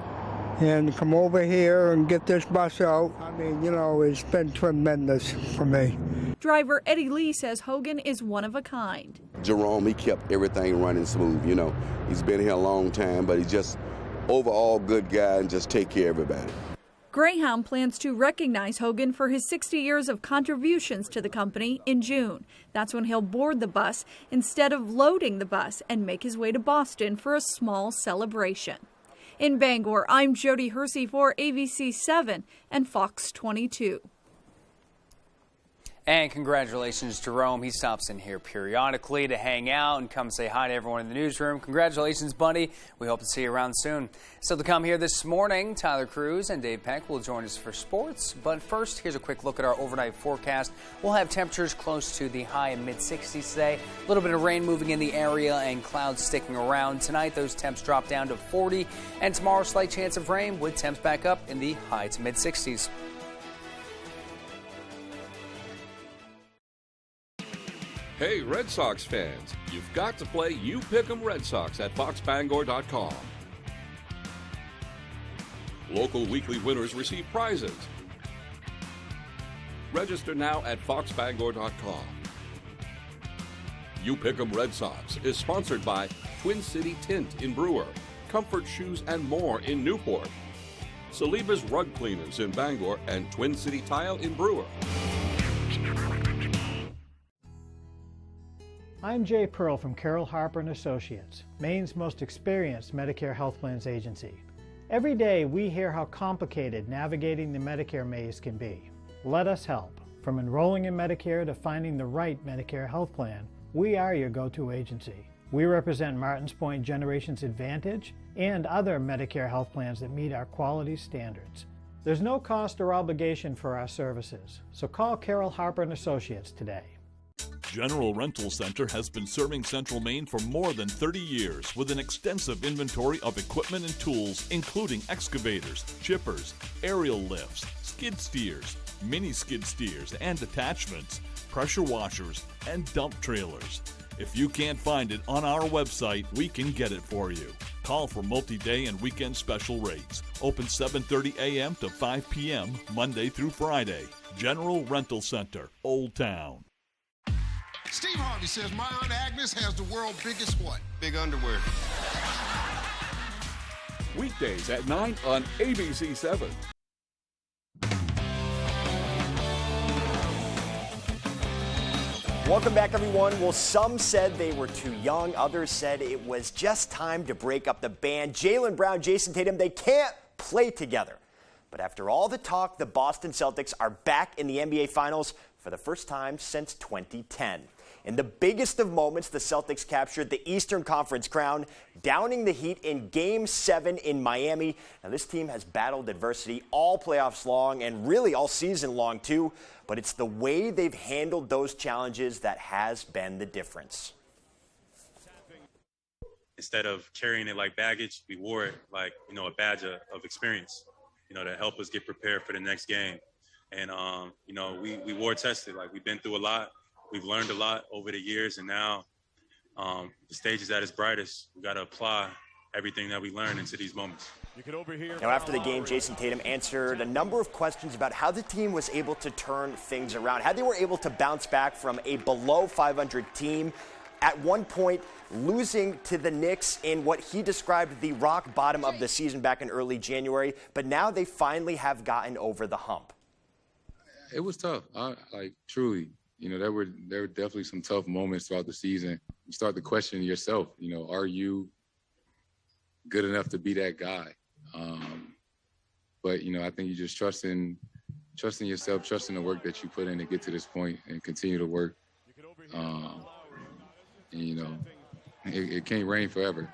and come over here and get this bus out. I mean, you know, it's been tremendous for me. Driver Eddie Lee says Hogan is one of a kind. Jerome, he kept everything running smooth, you know. He's been here a long time, but he's just overall good guy and just take care of everybody. Greyhound plans to recognize Hogan for his 60 years of contributions to the company in June. That's when he'll board the bus instead of loading the bus and make his way to Boston for a small celebration. In Bangor, I'm Jody Hersey for ABC 7 and Fox 22. And congratulations, Jerome. He stops in here periodically to hang out and come say hi to everyone in the newsroom. Congratulations, buddy. We hope to see you around soon. Still to come here this morning, Tyler Cruz and Dave Peck will join us for sports. But first, here's a quick look at our overnight forecast. We'll have temperatures close to the high and mid-60s today. A little bit of rain moving in the area and clouds sticking around. Tonight, those temps drop down to 40. And tomorrow, slight chance of rain with temps back up in the high to mid-60s. Hey, Red Sox fans, you've got to play You Pick 'em Red Sox at foxbangor.com. Local weekly winners receive prizes. Register now at foxbangor.com. You Pick 'em Red Sox is sponsored by Twin City Tint in Brewer, Comfort Shoes and More in Newport, Saliba's Rug Cleaners in Bangor, and Twin City Tile in Brewer. I'm Jay Pearl from Carroll Harper & Associates, Maine's most experienced Medicare health plans agency. Every day we hear how complicated navigating the Medicare maze can be. Let us help. From enrolling in Medicare to finding the right Medicare health plan, we are your go-to agency. We represent Martins Point Generations Advantage and other Medicare health plans that meet our quality standards. There's no cost or obligation for our services, so call Carol Harper and Associates today. General Rental Center has been serving Central Maine for more than 30 years with an extensive inventory of equipment and tools, including excavators, chippers, aerial lifts, skid steers, mini skid steers and attachments, pressure washers, and dump trailers. If you can't find it on our website, we can get it for you. Call for multi-day and weekend special rates. Open 7:30 a.m. to 5 p.m. Monday through Friday. General Rental Center, Old Town. Steve Harvey says my Aunt Agnes has the world's biggest what? Big underwear. Weekdays at 9 on ABC 7. Welcome back, everyone. Well, some said they were too young. Others said it was just time to break up the band. Jaylen Brown, Jason Tatum, they can't play together. But after all the talk, the Boston Celtics are back in the NBA Finals for the first time since 2010. In the biggest of moments, the Celtics captured the Eastern Conference crown, downing the Heat in Game 7 in Miami. Now, this team has battled adversity all playoffs long and really all season long, too. But it's the way they've handled those challenges that has been the difference. Instead of carrying it like baggage, we wore it like, a badge of experience, to help us get prepared for the next game. And, we war tested. Like, we've been through a lot. We've learned a lot over the years, and now the stage is at its brightest. We got to apply everything that we learned into these moments. Now, after the game, Jason Tatum answered a number of questions about how the team was able to turn things around, how they were able to bounce back from a below 500 team, at one point losing to the Knicks in what he described the rock bottom of the season back in early January, but now they finally have gotten over the hump. It was tough, truly. There were definitely some tough moments throughout the season. You start to question yourself, are you good enough to be that guy? But I think you just trusting yourself, trusting the work that you put in to get to this point and continue to work. It can't rain forever.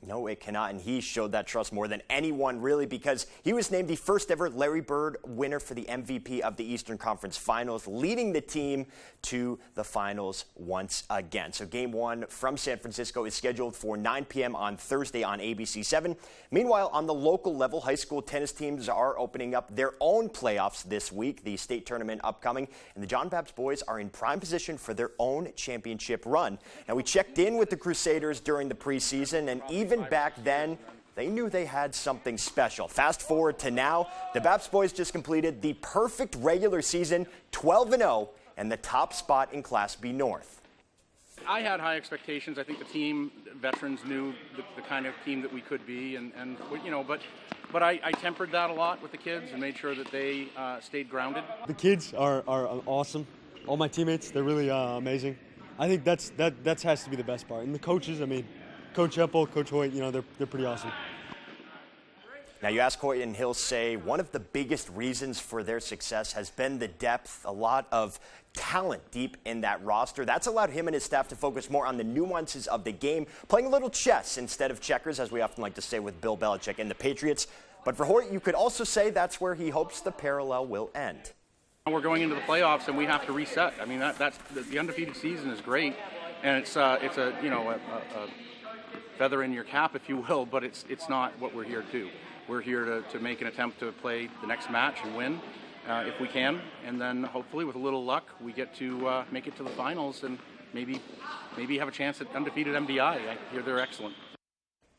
No, it cannot, and he showed that trust more than anyone, really, because he was named the first ever Larry Bird winner for the MVP of the Eastern Conference Finals, leading the team to the finals once again. So Game 1 from San Francisco is scheduled for 9 p.m. on Thursday on ABC 7. Meanwhile, on the local level, high school tennis teams are opening up their own playoffs this week, the state tournament upcoming, and the John Babs boys are in prime position for their own championship run. Now, we checked in with the Crusaders during the preseason, and even back then, they knew they had something special. Fast forward to now, the Babs boys just completed the perfect regular season, 12-0, and the top spot in Class B North. I had high expectations. I think the team, veterans knew the kind of team that we could be, but I tempered that a lot with the kids and made sure that they stayed grounded. The kids are awesome. All my teammates, they're really amazing. I think that has to be the best part. And the coaches, Coach Eppel, Coach Hoyt, they're pretty awesome. Now, you ask Hoyt and he'll say one of the biggest reasons for their success has been the depth, a lot of talent deep in that roster. That's allowed him and his staff to focus more on the nuances of the game, playing a little chess instead of checkers, as we often like to say with Bill Belichick and the Patriots. But for Hoyt, you could also say that's where he hopes the parallel will end. We're going into the playoffs and we have to reset. That's the undefeated season is great, and it's a feather in your cap, if you will, but it's not what we're here to do. We're here to make an attempt to play the next match and win if we can, and then hopefully with a little luck we get to make it to the finals and maybe have a chance at undefeated MDI. I hear they're excellent.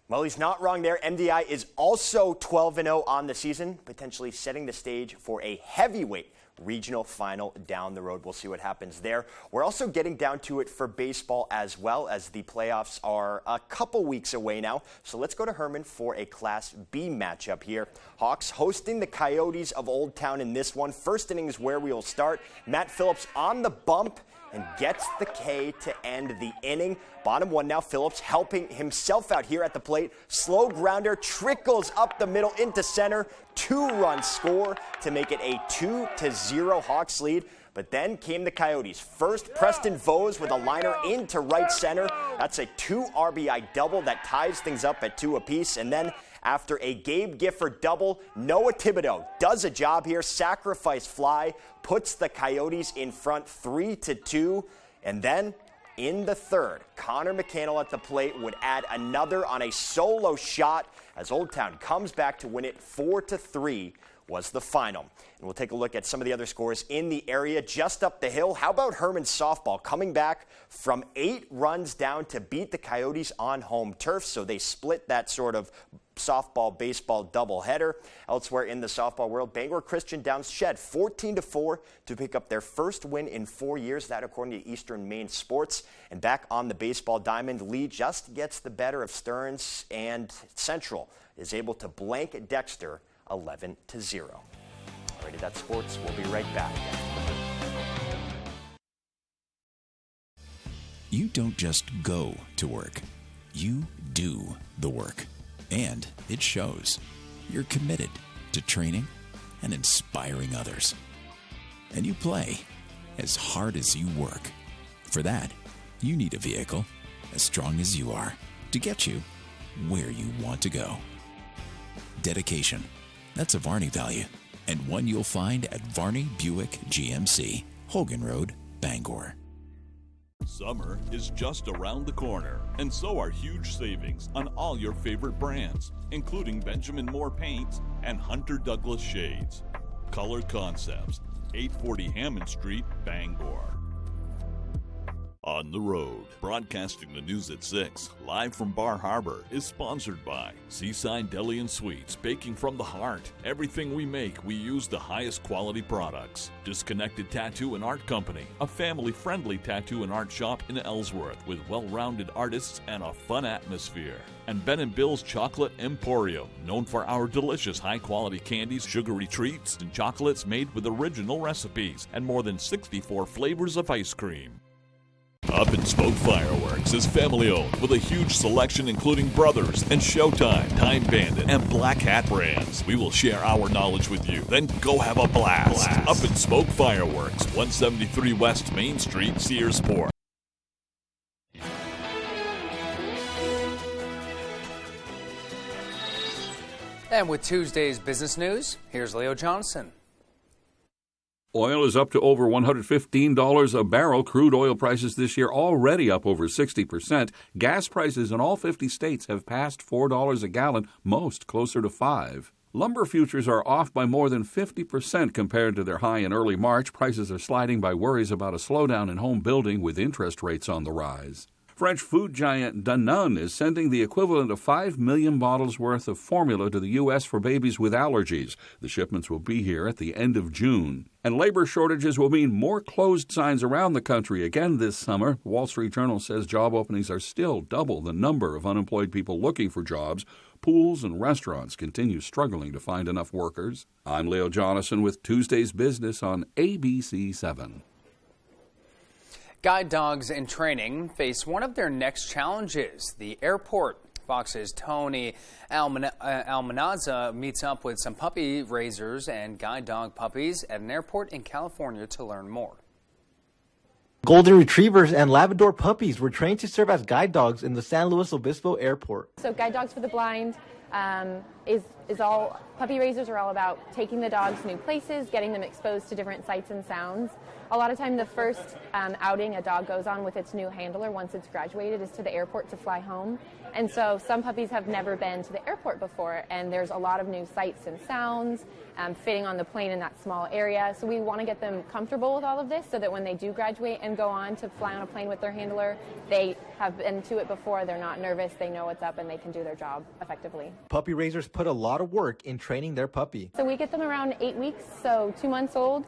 Well, he's not wrong there. MDI is also 12-0 on the season, potentially setting the stage for a heavyweight regional final down the road. We'll see what happens there. We're also getting down to it for baseball as well, as the playoffs are a couple weeks away now. So let's go to Herman for a Class B matchup here. Hawks hosting the Coyotes of Old Town in this one. First inning is where we will start. Matt Phillips on the bump and gets the K to end the inning. Bottom one now, Phillips helping himself out here at the plate. Slow grounder trickles up the middle into center. 2-run score to make it a 2-0 Hawks lead. But then came the Coyotes. First, Preston Vose with a liner into right center. That's a 2 RBI double that ties things up at 2 apiece. And then after a Gabe Gifford double, Noah Thibodeau does a job here. Sacrifice fly puts the Coyotes in front 3-2. And then in the third, Connor McCannell at the plate would add another on a solo shot as Old Town comes back to win it 4-3 was the final. And we'll take a look at some of the other scores in the area just up the hill. How about Herman softball coming back from 8 runs down to beat the Coyotes on home turf? So they split that sort of softball baseball doubleheader. Elsewhere in the softball world, Bangor Christian downs Shed 14-4 to pick up their first win in 4 years. That according to Eastern Maine Sports. And back on the baseball diamond, Lee just gets the better of Stearns, and Central is able to blank Dexter 11-0. Alrighty, that's sports. We'll be right back. You don't just go to work. You do the work. And it shows. You're committed to training and inspiring others. And you play as hard as you work. For that, you need a vehicle as strong as you are to get you where you want to go. Dedication. That's a Varney value, and one you'll find at Varney Buick GMC, Hogan Road, Bangor. Summer is just around the corner, and so are huge savings on all your favorite brands, including Benjamin Moore paints and Hunter Douglas shades. Color Concepts, 840 Hammond Street, Bangor. On the Road, broadcasting the news at 6, live from Bar Harbor, is sponsored by Seaside Deli and Sweets, baking from the heart. Everything we make, we use the highest quality products. Disconnected Tattoo and Art Company, a family-friendly tattoo and art shop in Ellsworth with well-rounded artists and a fun atmosphere. And Ben & Bill's Chocolate Emporium, known for our delicious high-quality candies, sugary treats, and chocolates made with original recipes, and more than 64 flavors of ice cream. Up and Smoke Fireworks is family-owned with a huge selection including Brothers and Showtime, Time Bandit, and Black Hat brands. We will share our knowledge with you, then go have a blast. Up and Smoke Fireworks, 173 West Main Street, Searsport. And with Tuesday's business news, here's Leo Johnson. Oil is up to over $115 a barrel. Crude oil prices this year already up over 60%. Gas prices in all 50 states have passed $4 a gallon, most closer to $5. Lumber futures are off by more than 50% compared to their high in early March. Prices are sliding by worries about a slowdown in home building with interest rates on the rise. French food giant Danone is sending the equivalent of 5 million bottles worth of formula to the U.S. for babies with allergies. The shipments will be here at the end of June. And labor shortages will mean more closed signs around the country again this summer. The Wall Street Journal says job openings are still double the number of unemployed people looking for jobs. Pools and restaurants continue struggling to find enough workers. I'm Leo Jonathan with Tuesday's Business on ABC 7. Guide dogs in training face one of their next challenges, the airport. Fox's Tony Almanazza meets up with some puppy raisers and guide dog puppies at an airport in California to learn more. Golden Retrievers and Labrador puppies were trained to serve as guide dogs in the San Luis Obispo airport. So Guide Dogs for the Blind is all, puppy raisers are all about taking the dogs new places, getting them exposed to different sights and sounds. A lot of time the first outing a dog goes on with its new handler once it's graduated is to the airport to fly home. And so some puppies have never been to the airport before, and there's a lot of new sights and sounds fitting on the plane in that small area. So we want to get them comfortable with all of this so that when they do graduate and go on to fly on a plane with their handler, they have been to it before, they're not nervous, they know what's up, and they can do their job effectively. Puppy raisers put a lot of work in training their puppy. So we get them around 8 weeks, so 2 months old.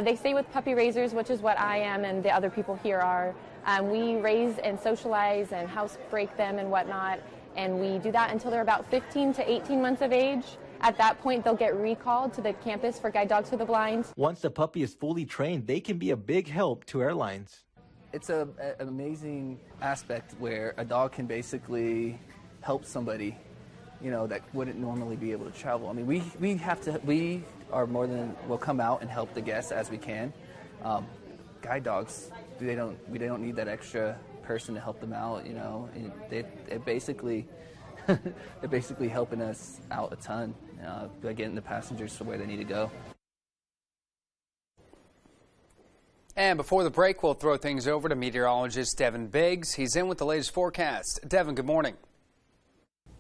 They stay with puppy raisers, which is what I am and the other people here are. We raise and socialize and housebreak them and whatnot, and we do that until they're about 15 to 18 months of age. At that point, they'll get recalled to the campus for Guide Dogs for the Blind. Once the puppy is fully trained, they can be a big help to airlines. It's an amazing aspect where a dog can basically help somebody, that wouldn't normally be able to travel. I mean, we are more than, we'll come out and help the guests as we can. Guide dogs, they don't need that extra person to help them out, and they're basically helping us out a ton by getting the passengers to where they need to go. And before the break, we'll throw things over to meteorologist Devin Biggs. He's in with the latest forecast. Devin, good morning.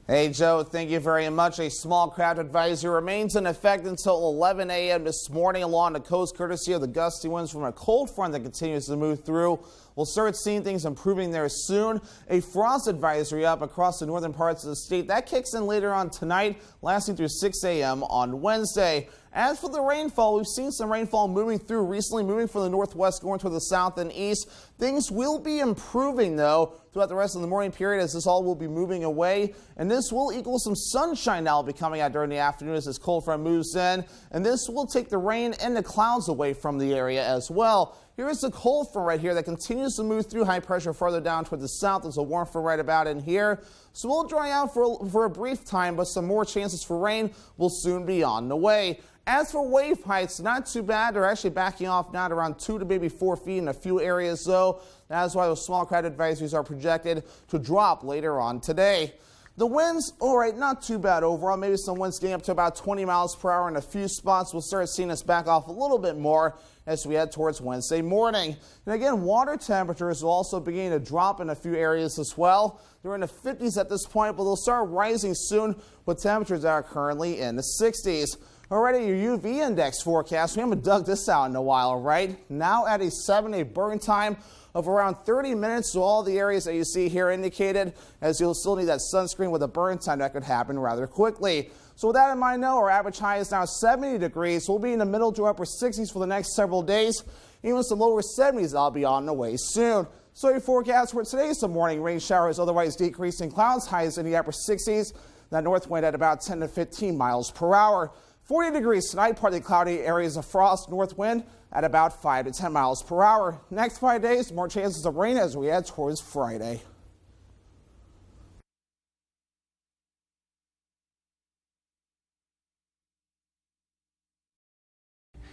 Hey, Joe, thank you very much. A small craft advisory remains in effect until 11 a.m. this morning along the coast, courtesy of the gusty winds from a cold front that continues to move through. We'll start seeing things improving there soon. A frost advisory up across the northern parts of the state. That kicks in later on tonight, lasting through 6 a.m. on Wednesday. As for the rainfall, we've seen some rainfall moving through recently, moving from the northwest going toward the south and east. Things will be improving, though, throughout the rest of the morning period as this all will be moving away. And this will equal some sunshine now will be coming out during the afternoon as this cold front moves in. And this will take the rain and the clouds away from the area as well. Here is the cold front right here that continues to move through high pressure farther down toward the south. There's a warm front right about in here. So we'll dry out for a brief time, but some more chances for rain will soon be on the way. As for wave heights, not too bad. They're actually backing off now at around 2 to maybe 4 feet in a few areas, though. That's why those small craft advisories are projected to drop later on today. The winds, all right, not too bad overall. Maybe some winds getting up to about 20 miles per hour in a few spots. We'll start seeing us back off a little bit more as we head towards Wednesday morning. And again, water temperatures will also begin to drop in a few areas as well. They're in the 50s at this point, but they'll start rising soon with temperatures that are currently in the 60s. Already your UV index forecast, we haven't dug this out in a while, right? Now at a 7-day burn time of around 30 minutes to all the areas that you see here indicated, as you'll still need that sunscreen with a burn time that could happen rather quickly. So with that in mind, though, our average high is now 70 degrees. We'll be in the middle to upper 60s for the next several days. Even some lower 70s that'll be on the way soon. So your forecast for today, some morning rain showers, otherwise decreasing clouds, highs in the upper 60s. That north wind at about 10 to 15 miles per hour. 40 degrees tonight, partly cloudy areas of frost, north wind at about 5 to 10 miles per hour. Next 5 days, more chances of rain as we head towards Friday.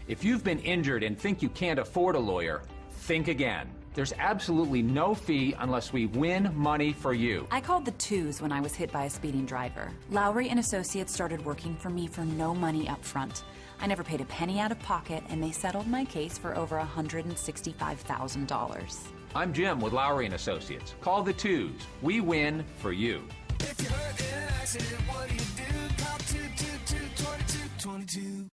If you've been injured and think you can't afford a lawyer, think again. There's absolutely no fee unless we win money for you. I called the twos when I was hit by a speeding driver. Lowry and Associates started working for me for no money up front. I never paid a penny out of pocket, and they settled my case for over $165,000. I'm Jim with Lowry and Associates. Call the twos. We win for you. If you're hurt in an accident, what do you do? Call 222-2222.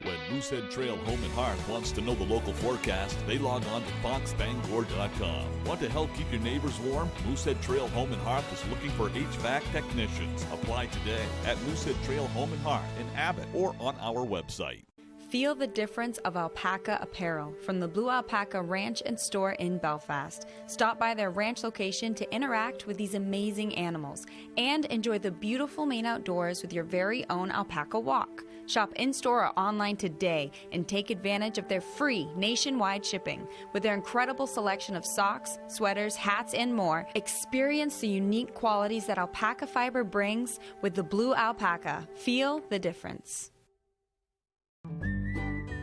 When Moosehead Trail Home and Hearth wants to know the local forecast, they log on to foxbangor.com. Want to help keep your neighbors warm? Moosehead Trail Home and Hearth is looking for HVAC technicians. Apply today at Moosehead Trail Home and Hearth in Abbott or on our website. Feel the difference of alpaca apparel from the Blue Alpaca Ranch and Store in Belfast. Stop by their ranch location to interact with these amazing animals and enjoy the beautiful Maine outdoors with your very own alpaca walk. Shop in-store or online today and take advantage of their free nationwide shipping. With their incredible selection of socks, sweaters, hats, and more, experience the unique qualities that alpaca fiber brings with the Blue Alpaca. Feel the difference.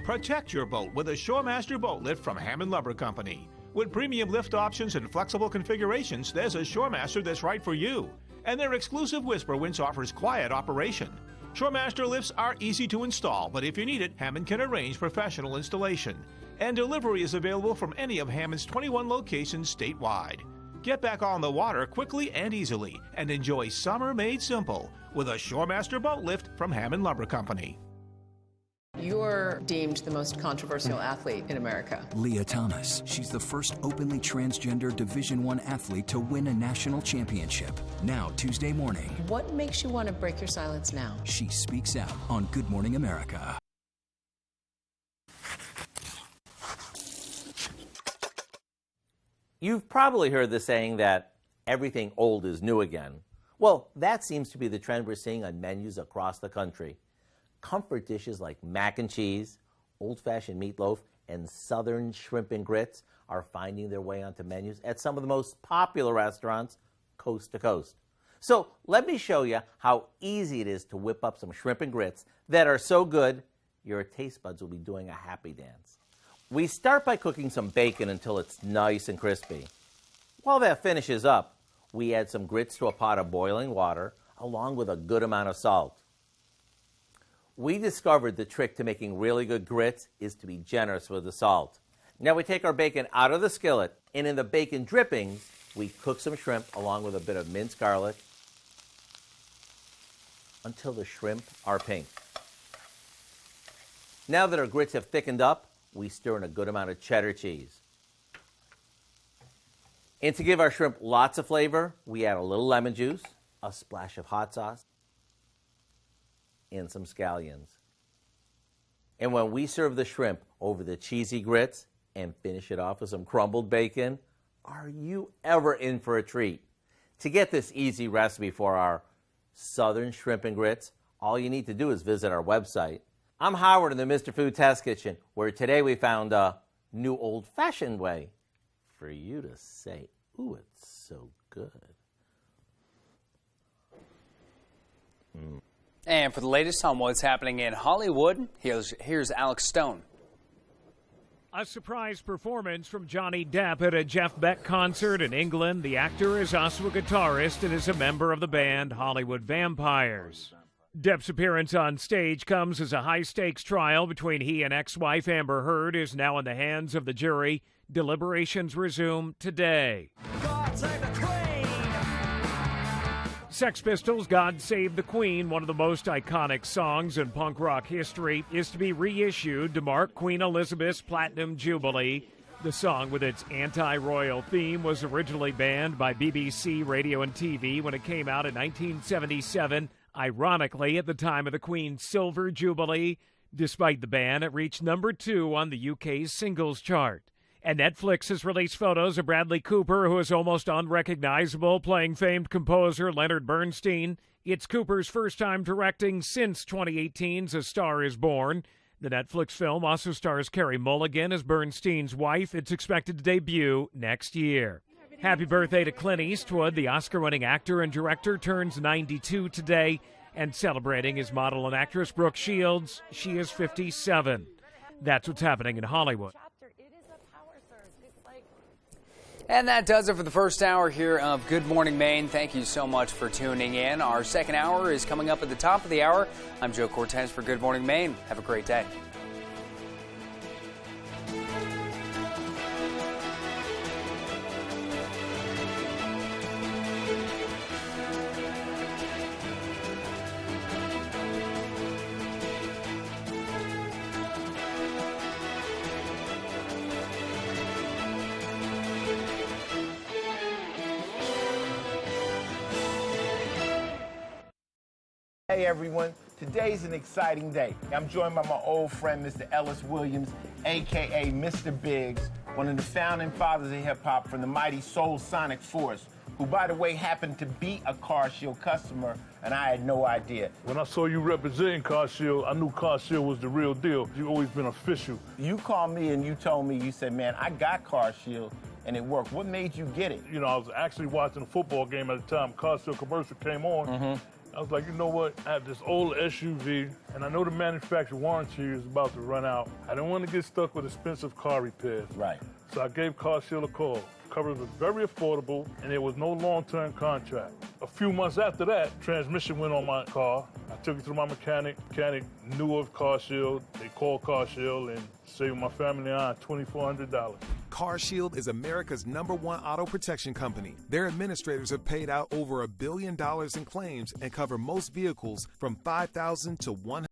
Protect your boat with a Shoremaster boat lift from Hammond Lumber Company. With premium lift options and flexible configurations, there's a Shoremaster that's right for you. And their exclusive Whisper winch offers quiet operation. Shoremaster lifts are easy to install, but if you need it, Hammond can arrange professional installation. And delivery is available from any of Hammond's 21 locations statewide. Get back on the water quickly and easily and enjoy summer made simple with a Shoremaster boat lift from Hammond Lumber Company. You're deemed the most controversial athlete in America. Leah Thomas. She's the first openly transgender Division I athlete to win a national championship. Now, Tuesday morning. What makes you want to break your silence now? She speaks out on Good Morning America. You've probably heard the saying that everything old is new again. Well, that seems to be the trend we're seeing on menus across the country. Comfort dishes like mac and cheese, old-fashioned meatloaf, and southern shrimp and grits are finding their way onto menus at some of the most popular restaurants coast to coast. So let me show you how easy it is to whip up some shrimp and grits that are so good your taste buds will be doing a happy dance. We start by cooking some bacon until it's nice and crispy. While that finishes up, we add some grits to a pot of boiling water along with a good amount of salt. We discovered the trick to making really good grits is to be generous with the salt. Now we take our bacon out of the skillet, and in the bacon drippings, we cook some shrimp along with a bit of minced garlic until the shrimp are pink. Now that our grits have thickened up, we stir in a good amount of cheddar cheese. And to give our shrimp lots of flavor, we add a little lemon juice, a splash of hot sauce, and some scallions. And when we serve the shrimp over the cheesy grits and finish it off with some crumbled bacon, are you ever in for a treat? To get this easy recipe for our southern shrimp and grits, all you need to do is visit our website. I'm Howard in the Mr. Food Test Kitchen, where today we found a new old-fashioned way for you to say, ooh, it's so good. And for the latest on what's happening in Hollywood, here's Alex Stone. A surprise performance from Johnny Depp at a Jeff Beck concert in England. The actor is also a guitarist and is a member of the band Hollywood Vampires. Depp's appearance on stage comes as a high-stakes trial between he and ex-wife Amber Heard is now in the hands of the jury. Deliberations resume today. Sex Pistols' God Save the Queen, one of the most iconic songs in punk rock history, is to be reissued to mark Queen Elizabeth's Platinum Jubilee. The song, with its anti-royal theme, was originally banned by BBC Radio and TV when it came out in 1977, ironically at the time of the Queen's Silver Jubilee. Despite the ban, it reached number 2 on the UK's singles chart. And Netflix has released photos of Bradley Cooper, who is almost unrecognizable, playing famed composer Leonard Bernstein. It's Cooper's first time directing since 2018's A Star is Born. The Netflix film also stars Carey Mulligan as Bernstein's wife. It's expected to debut next year. Happy birthday to Clint Eastwood. The Oscar-winning actor and director turns 92 today. And celebrating his model and actress Brooke Shields, she is 57. That's what's happening in Hollywood. And that does it for the first hour here of Good Morning Maine. Thank you so much for tuning in. Our second hour is coming up at the top of the hour. I'm Joe Cortez for Good Morning Maine. Have a great day. Hey everyone, today's an exciting day. I'm joined by my old friend, Mr. Ellis Williams, aka Mr. Biggs, one of the founding fathers of hip hop from the mighty Soul Sonic Force, who by the way happened to be a Car Shield customer, and I had no idea. When I saw you representing Car Shield, I knew Car Shield was the real deal. You've always been official. You called me and you told me, you said, man, I got Car Shield and it worked. What made you get it? You know, I was actually watching a football game at the time. Car Shield commercial came on. I was like, you know what? I have this old SUV, and I know the manufacturer warranty is about to run out. I don't want to get stuck with expensive car repairs. Right. So I gave Car Shield a call. Coverage was very affordable, and there was no long-term contract. A few months after that, transmission went on my car. I took it to my mechanic. Mechanic knew of Car Shield. They called Car Shield and saved my family on $2,400. Car Shield is America's #1 auto protection company. Their administrators have paid out over $1 billion in claims and cover most vehicles from $5,000 to $100,000.